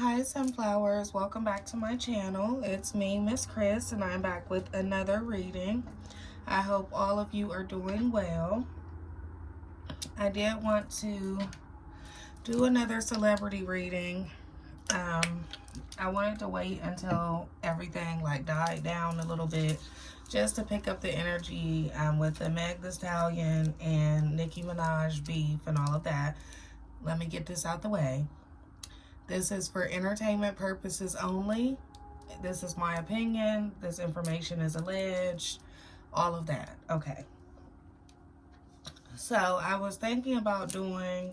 Hi Sunflowers, welcome back to my channel. It's me, Miss Chris, and I'm back with another reading. I hope all of you are doing well. I did want to do another celebrity reading. I wanted to wait until everything died down a little bit just to pick up the energy with the Meg Thee Stallion and Nicki Minaj beef and all of that. Let me get this out the way. This is for entertainment purposes only. This is my opinion. This information is alleged. All of that. Okay. So I was thinking about doing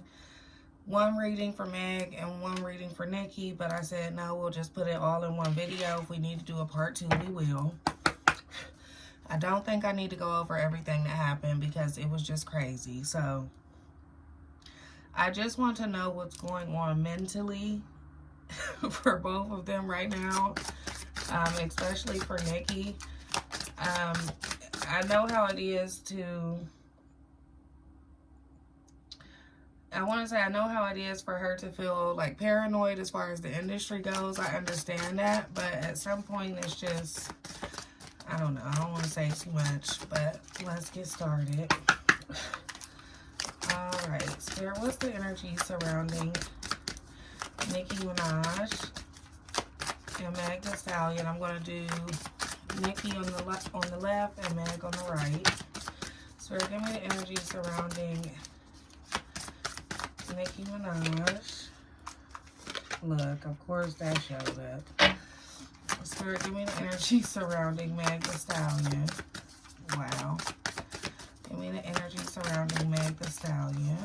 one reading for Meg and one reading for Nicki, but I said, no, we'll just put it all in one video. If we need to do a part 2, we will. I don't think I need to go over everything that happened because it was just crazy. So I just want to know what's going on mentally for both of them right now, especially for Nicki. I know how it is to, I know how it is for her to feel paranoid as far as the industry goes. I understand that, but at some point it's just, I don't know. I don't want to say too much, but let's get started. Alright, Spirit, what's the energy surrounding Nicki Minaj and Meg Thee Stallion? I'm going to do Nicki on the left and Meg on the right. Spirit, give me the energy surrounding Nicki Minaj. Look, of course that showed up. Spirit, give me the energy surrounding Meg Thee Stallion. Wow. Give me the energy surrounding Meg Thee Stallion.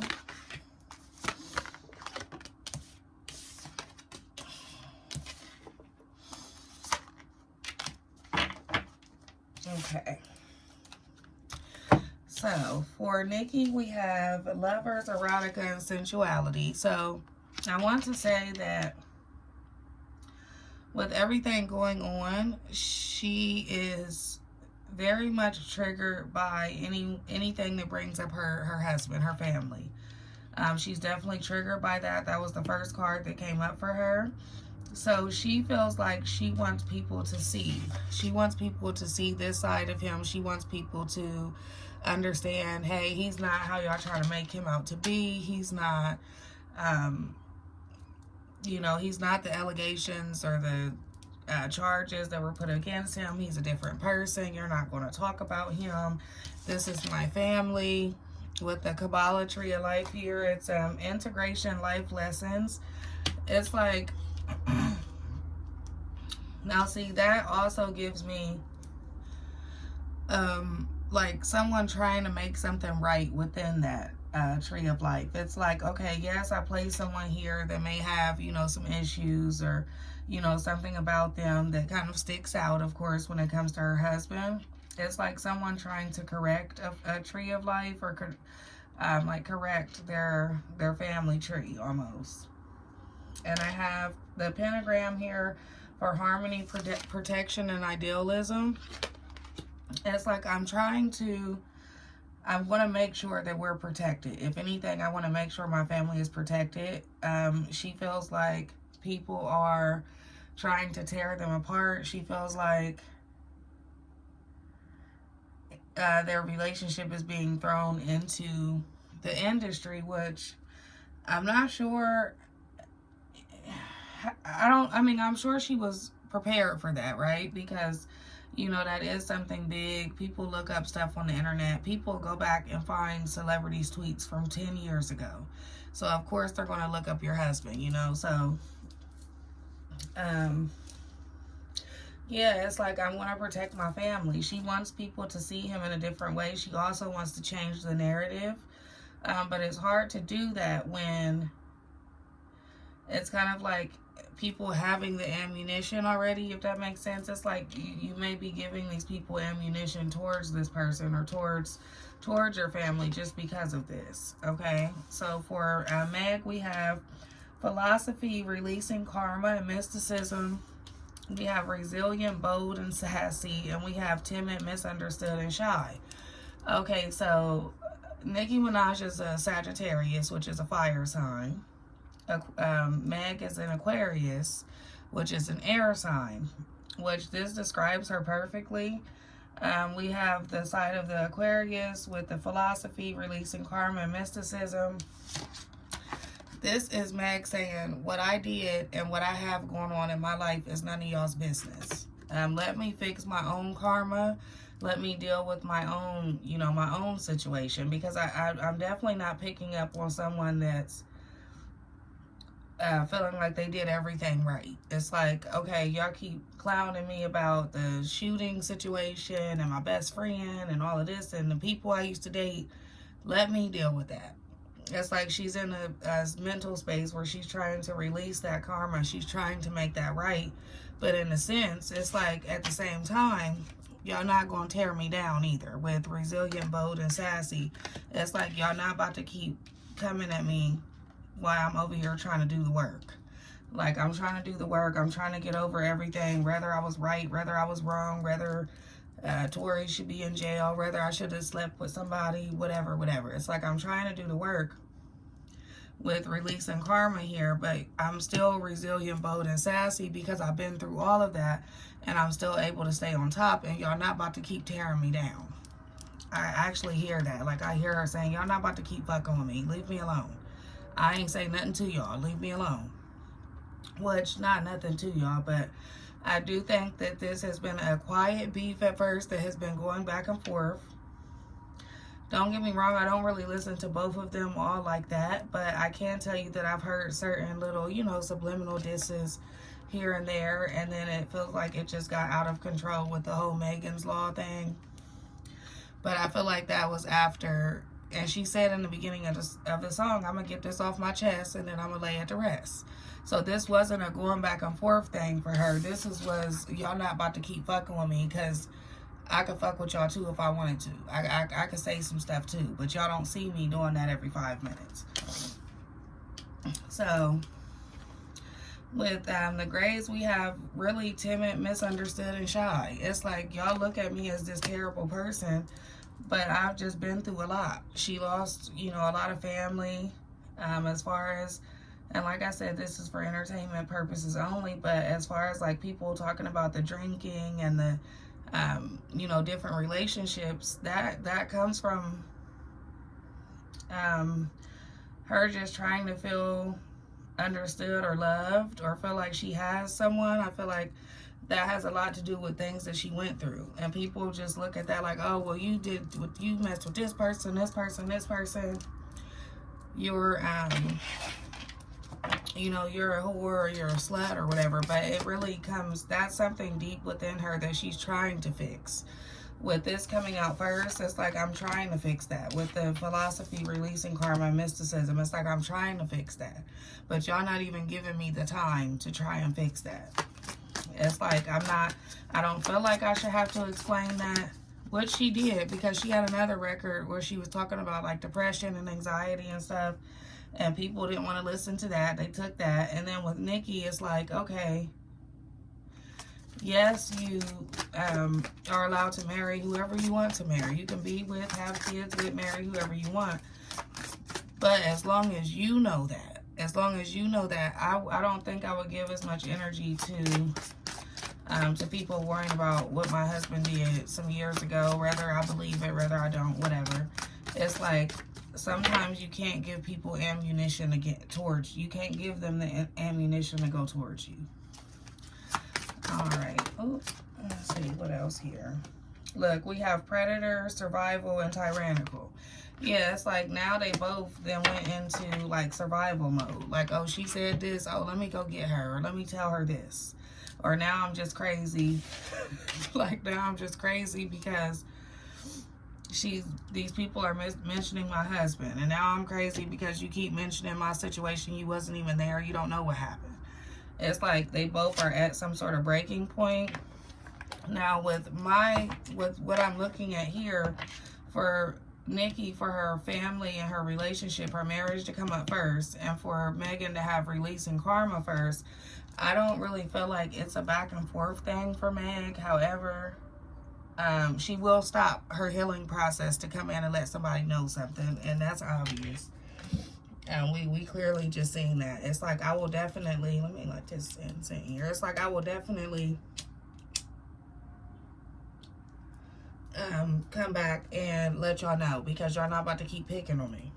Okay. So, for Nicki, we have lovers, erotica, and sensuality. So, I want to say that with everything going on, she is very much triggered by anything that brings up her husband, her family. She's definitely triggered by that. That was the first card that came up for her. So she feels like she wants people to see. She wants people to see this side of him. She wants people to understand, hey, he's not how y'all trying to make him out to be. He's not, he's not the allegations or the charges that were put against him. He's a different person. You're not going to talk about him. This is my family. With the Kabbalah Tree of Life here, it's integration life lessons. It's like, now see, that also gives me someone trying to make something right within that tree of life. It's like, okay, yes, I place someone here that may have, some issues or, something about them that kind of sticks out, of course, when it comes to her husband. It's like someone trying to correct a tree of life or correct their family tree almost. And I have the pentagram here for harmony, protection, and idealism. It's like I want to make sure that we're protected. If anything, I want to make sure my family is protected. She feels like people are trying to tear them apart. She feels like their relationship is being thrown into the industry, which I'm not sure. I'm sure she was prepared for that, right? Because, that is something big. People look up stuff on the internet. People go back and find celebrities' tweets from 10 years ago. So, of course, they're going to look up your husband, So, yeah, it's like I want to protect my family. She wants people to see him in a different way. She also wants to change the narrative. But it's hard to do that when it's kind of like people having the ammunition already, if that makes sense. It's like you may be giving these people ammunition towards this person or towards your family just because of this. Okay, so for Meg, we have philosophy, releasing karma and mysticism. We have resilient, bold, and sassy, and we have timid, misunderstood, and shy. Okay, so Nicki Minaj is a Sagittarius, which is a fire sign. Meg is an Aquarius, which is an air sign, which this describes her perfectly. We have the side of the Aquarius with the philosophy, releasing karma, and mysticism. This is Meg saying, what I did and what I have going on in my life is none of y'all's business. Let me fix my own karma. Let me deal with my own, my own situation. Because I'm definitely not picking up on someone that's feeling like they did everything right. It's like, okay, y'all keep clowning me about the shooting situation and my best friend and all of this and the people I used to date. Let me deal with that. It's like she's in a mental space where she's trying to release that karma. She's trying to make that right. But in a sense, it's like at the same time, y'all not going to tear me down either. With resilient, bold, and sassy, it's like y'all not about to keep coming at me while I'm over here trying to do the work. Like, I'm trying to do the work. I'm trying to get over everything. Whether I was right, whether I was wrong, whether Tori should be in jail, whether I should have slept with somebody, whatever. It's like I'm trying to do the work with releasing karma here, but I'm still resilient, bold, and sassy because I've been through all of that, and I'm still able to stay on top, and y'all not about to keep tearing me down. I actually hear that. Like, I hear her saying, y'all not about to keep fucking with me. Leave me alone. I ain't say nothing to y'all. Leave me alone. Which, not nothing to y'all, but I do think that this has been a quiet beef at first that has been going back and forth. Don't get me wrong, I don't really listen to both of them all like that, but I can tell you that I've heard certain little, subliminal disses here and there, and then it feels like it just got out of control with the whole Megan's Law thing. But I feel like that was after, and she said in the beginning of the song, I'm going to get this off my chest, and then I'm going to lay it to rest. So this wasn't a going back and forth thing for her. This was, y'all not about to keep fucking with me, because I could fuck with y'all too if I wanted to. I could say some stuff too, but y'all don't see me doing that every 5 minutes. So, with the Grays, we have really timid, misunderstood, and shy. It's like, y'all look at me as this terrible person, but I've just been through a lot. She lost, a lot of family, as far as, and like I said, this is for entertainment purposes only, but as far as like people talking about the drinking and the different relationships, that comes from her just trying to feel understood or loved or feel like she has someone. I feel like that has a lot to do with things that she went through, and people just look at that like, oh, well, you messed with this person, you're you're a whore or you're a slut or whatever. But it really comes, that's something deep within her that she's trying to fix. With this coming out first, it's like I'm trying to fix that. With the philosophy, releasing karma, and mysticism, it's like I'm trying to fix that. But y'all not even giving me the time to try and fix that. It's like I don't feel like I should have to explain that. What she did, because she had another record where she was talking about like depression and anxiety and stuff, and people didn't want to listen to that. They took that. And then with Nicki, it's like, okay, yes, you are allowed to marry whoever you want to marry. You can be with, have kids with, marry whoever you want. But as long as you know that, I don't think I would give as much energy to people worrying about what my husband did some years ago, whether I believe it, whether I don't, whatever. It's like, sometimes you can't give people ammunition to get towards you. You can't give them the ammunition to go towards you. All right. Oh, let's see what else here. Look, we have predator, survival, and tyrannical. Yeah, it's like now they both then went into like survival mode. Like, oh, she said this. Oh, let me go get her. Or let me tell her this. Or now I'm just crazy. Like, now I'm just crazy because these people are mentioning my husband, and now I'm crazy because you keep mentioning my situation. You wasn't even there. You don't know what happened. It's like they both are at some sort of breaking point. Now with what I'm looking at here, for Nicki, for her family and her relationship, her marriage to come up first, and for Megan to have releasing karma first, I don't really feel like it's a back and forth thing for Meg. However, she will stop her healing process to come in and let somebody know something, and that's obvious. And we clearly just seen that. It's like, I will definitely, let me let this in here. It's like, I will definitely come back and let y'all know, because y'all not about to keep picking on me.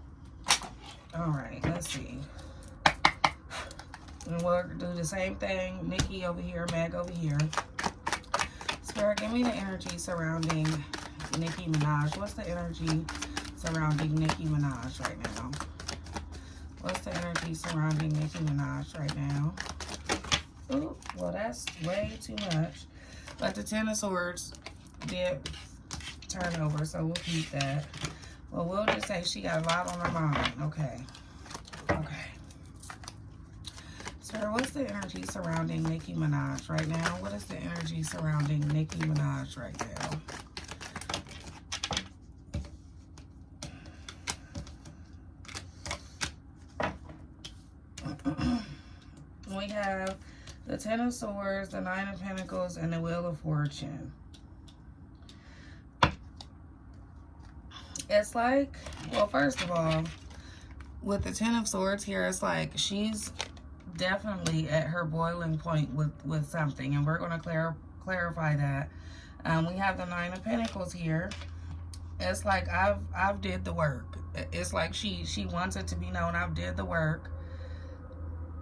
All right, let's see. And we'll do the same thing. Nicki over here, Meg over here. Spirit, give me the energy surrounding Nicki Minaj. What's the energy surrounding Nicki Minaj right now? What's the energy surrounding Nicki Minaj right now? Ooh, well, that's way too much. But the Ten of Swords did turn over, so we'll keep that. Well, we'll just say she got a lot on her mind. Okay. Okay. So what's the energy surrounding Nicki Minaj right now? What is the energy surrounding Nicki Minaj right now? We have the Ten of Swords, the Nine of Pentacles, and the Wheel of Fortune. It's like, well, first of all, with the Ten of Swords here, it's like she's definitely at her boiling point with something, and we're going to clarify that. We have the Nine of Pentacles here. It's like I've did the work. It's like she wants it to be known I've did the work.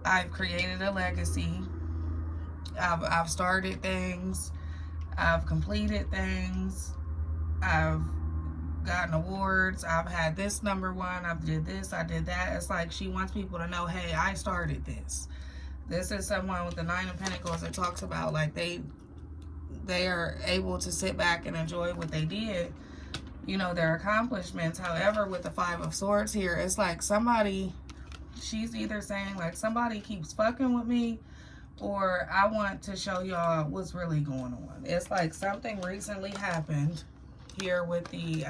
I've created a legacy. I've started things. I've completed things. I've gotten awards. I've had this #1. I've did this. I did that. It's like she wants people to know, hey, I started this. This is someone with the Nine of Pentacles that talks about like they are able to sit back and enjoy what they did, you know, their accomplishments. However, with the Five of Swords here, it's like somebody, she's either saying like somebody keeps fucking with me, or I want to show y'all what's really going on. It's like something recently happened here with the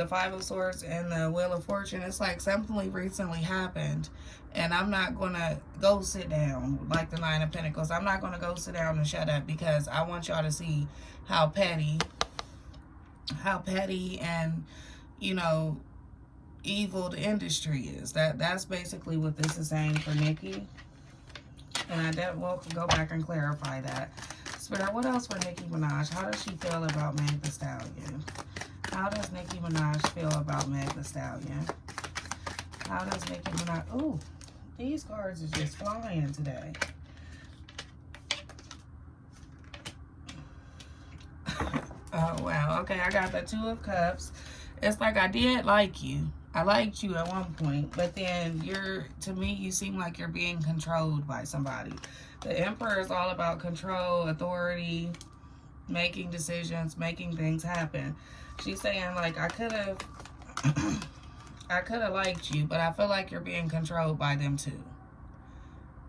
Five of Swords and the Wheel of Fortune. It's like something recently happened, and I'm not gonna go sit down like the Nine of Pentacles. I'm not gonna go sit down and shut up, because I want y'all to see how petty and, you know, evil the industry is. That's basically what this is saying for Nicki. And I will go back and clarify that. Spirit, what else for Nicki Minaj? How does she feel about Meg Thee Stallion? How does Nicki Minaj feel about Meg Thee Stallion? How does Nicki Minaj... Ooh, these cards are just flying today. Oh, wow. Okay, I got the Two of Cups. It's like I did like you. I liked you at one point, but then to me, you seem like you're being controlled by somebody. The Emperor is all about control, authority, making decisions, making things happen. She's saying like, I could have liked you, but I feel like you're being controlled by them too.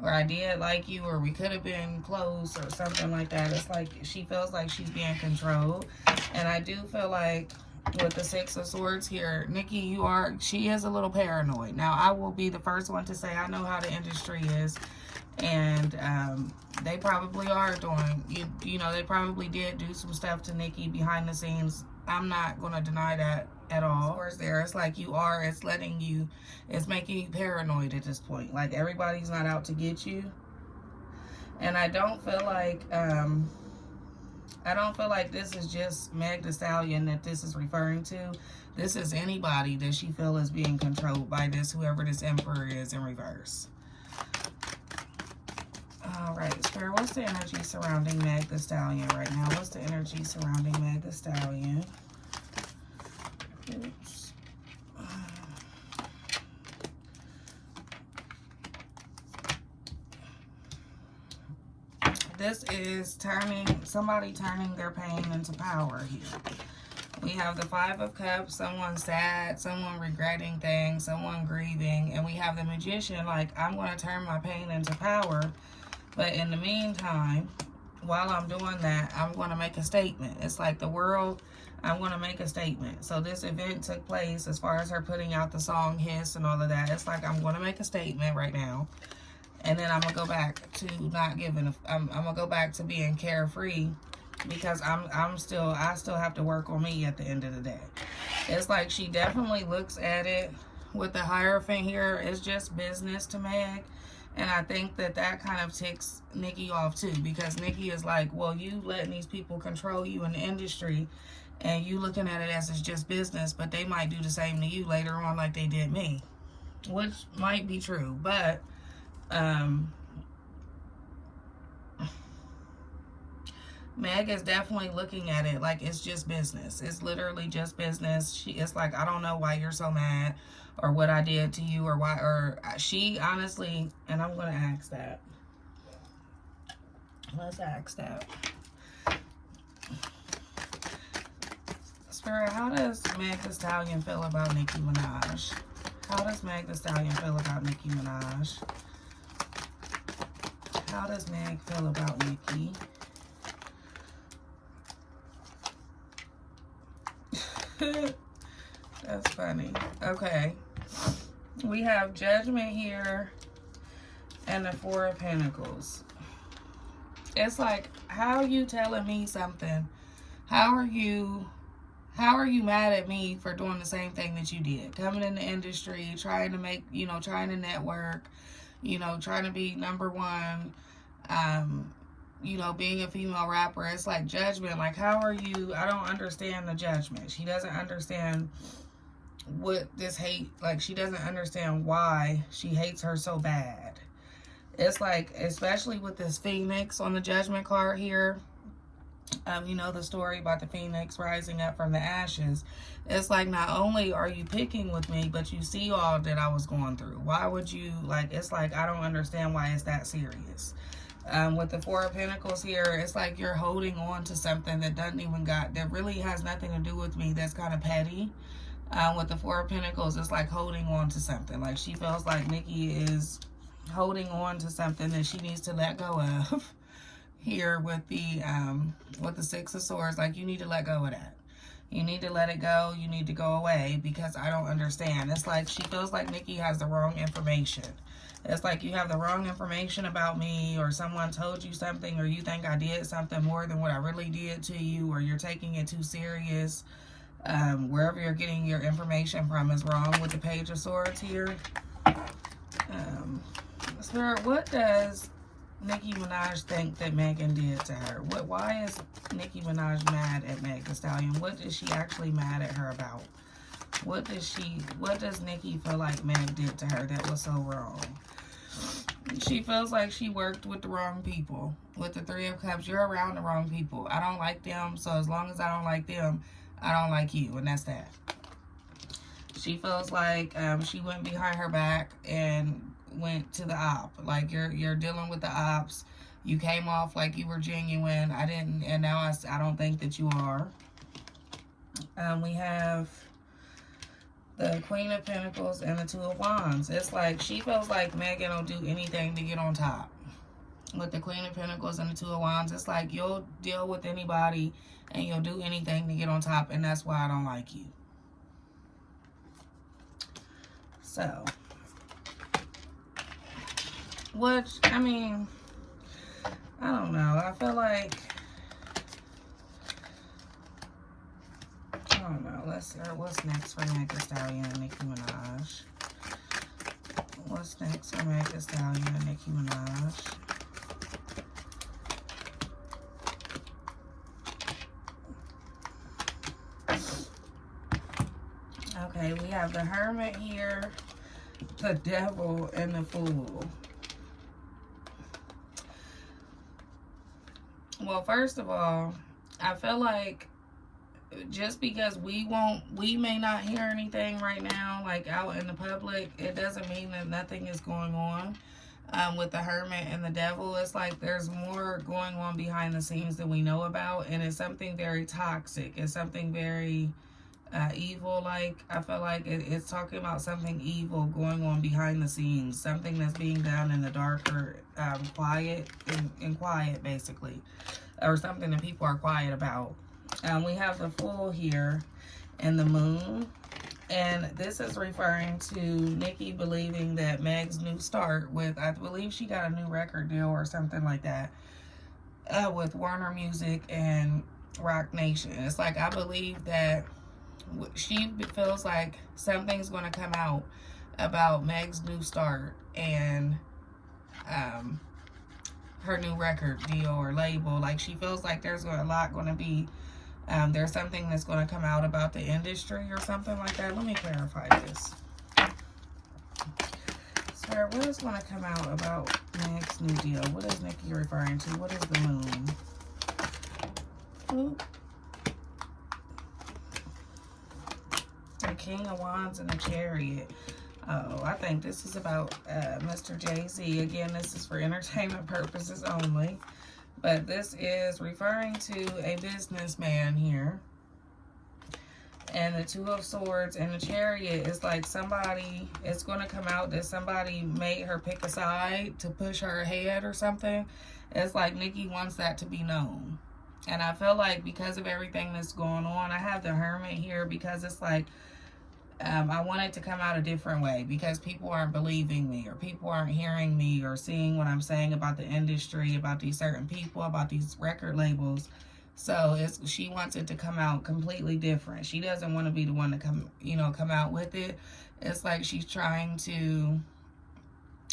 Or I did like you, or we could have been close, or something like that. It's like she feels like she's being controlled. And I do feel like with the Six of Swords here, Nicki, she is a little paranoid. Now, I will be the first one to say I know how the industry is. And they probably are doing, you know, they probably did do some stuff to Nicki behind the scenes. I'm not going to deny that at all. Of course, it's like it's making you paranoid at this point. Like, everybody's not out to get you. And I don't feel like this is just Meg Thee Stallion that this is referring to. This is anybody that she feels is being controlled by this, whoever this Emperor is in reverse. All right, Spirit, what's the energy surrounding Meg Thee Stallion right now? What's the energy surrounding Meg Thee Stallion? Oops. This is somebody turning their pain into power here. We have the Five of Cups, someone sad, someone regretting things, someone grieving. And we have the Magician, like, I'm going to turn my pain into power. But in the meantime, while I'm doing that, I'm going to make a statement. It's like the world, I'm going to make a statement. So this event took place as far as her putting out the song Hiss and all of that. It's like I'm going to make a statement right now. And then I'm going to go back to not giving I'm going to go back to being carefree, because I still have to work on me at the end of the day. It's like she definitely looks at it with the Hierophant here, it's just business to Meg. And I think that that kind of ticks Nicki off too, because Nicki is like, well, you letting these people control you in the industry and you looking at it as it's just business, but they might do the same to you later on like they did me, which might be true. But Meg is definitely looking at it like it's just business. It's literally just business. It's like, I don't know why you're so mad, or what I did to you, or why, or she honestly, and I'm going to ask that. Let's ask that. Spirit, how does Meg Thee Stallion feel about Nicki Minaj? How does Meg Thee Stallion feel about Nicki Minaj? How does Meg feel about Nicki? That's funny. Okay. We have Judgment here and the Four of Pentacles. It's like, how are you telling me something? How are you mad at me for doing the same thing that you did? Coming in the industry, trying to make, trying to network, trying to be number one, being a female rapper. It's like, Judgment, like, how are you? I don't understand the Judgment. She doesn't understand what this hate, like, she doesn't understand why she hates her so bad. It's like, especially with this Phoenix on the Judgment card here, the story about the Phoenix rising up from the ashes. It's like, not only are you picking with me, but you see all that I was going through. Why would you, like, it's like, I don't understand why it's that serious. With the Four of Pentacles here, it's like you're holding on to something that that really has nothing to do with me, that's kind of petty. With the Four of Pentacles, it's like holding on to something. Like, she feels like Nicki is holding on to something that she needs to let go of. Here with the Six of Swords, like, you need to let go of that. You need to let it go. You need to go away, because I don't understand. It's like she feels like Nicki has the wrong information. It's like you have the wrong information about me, or someone told you something, or you think I did something more than what I really did to you, or you're taking it too serious. Wherever you're getting your information from is wrong with the Page of Swords here. Spirit, what does Nicki Minaj think that Megan did to her? Why is Nicki Minaj mad at Meg Thee Stallion? What is she actually mad at her about? What does Nicki feel like Meg did to her that was so wrong? She feels like she worked with the wrong people. With the Three of Cups, you're around the wrong people. I don't like them, so as long as I don't like them, I don't like you, and that's that. She feels like she went behind her back and went to the op. Like, you're dealing with the ops. You came off like you were genuine. I didn't, and now I don't think that you are. We have the Queen of Pentacles and the Two of Wands. It's like she feels like Megan will do anything to get on top. With the Queen of Pentacles and the Two of Wands, it's like you'll deal with anybody and you'll do anything to get on top, and that's why I don't like you. So, which, I mean, I don't know. I feel like, I don't know. Let's see. What's next for Meg Thee Stallion and Nicki Minaj? What's next for Meg Thee Stallion and Nicki Minaj? Okay, we have the Hermit here, the Devil, and the Fool. Well, first of all, I feel like just because we may not hear anything right now, like out in the public, it doesn't mean that nothing is going on. With the Hermit and the Devil, it's like there's more going on behind the scenes that we know about, and it's something very toxic. It's something very evil. Like, I feel like it's talking about something evil going on behind the scenes, something that's being done in the darker, quiet, basically, or something that people are quiet about. We have the Fool here and the Moon, and this is referring to Nicki believing that Meg's new start with, I believe she got a new record deal or something like that, with Warner Music and Rock Nation. It's like, I believe that she feels like something's going to come out about Meg's new start and her new record deal or label. Like, she feels like there's a lot going to be, there's something that's going to come out about the industry or something like that. Let me clarify this. Sir, what is going to come out about Meg's new deal? What is Nicki referring to? What is the moon? Ooh. The King of Wands and the Chariot. Oh, I think this is about Mr. Jay-Z. Again, this is for entertainment purposes only. But this is referring to a businessman here. And the Two of Swords and the Chariot is like somebody, it's going to come out that somebody made her pick a side to push her ahead or something. It's like Nicki wants that to be known. And I feel like because of everything that's going on, I have the Hermit here because it's like, I want it to come out a different way because people aren't believing me or people aren't hearing me or seeing what I'm saying about the industry, about these certain people, about these record labels. So she wants it to come out completely different. She doesn't want to be the one to come out with it. It's like she's trying to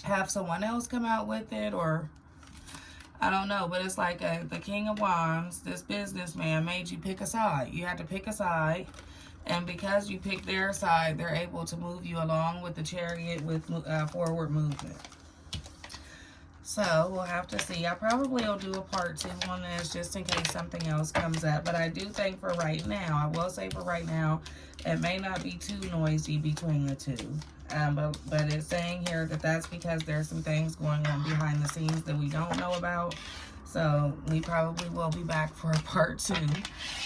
have someone else come out with it, or I don't know. But it's like the King of Wands, this businessman made you pick a side. You had to pick a side. And because you picked their side, they're able to move you along with the Chariot with forward movement. So we'll have to see. I probably will do a part 2 on this just in case something else comes up. But I do think for right now, I will say for right now, it may not be too noisy between the two. But it's saying here that that's because there's some things going on behind the scenes that we don't know about. So we probably will be back for a part 2.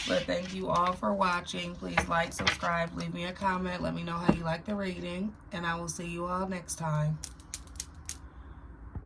But thank you all for watching. Please like, subscribe, leave me a comment. Let me know how you like the reading. And I will see you all next time.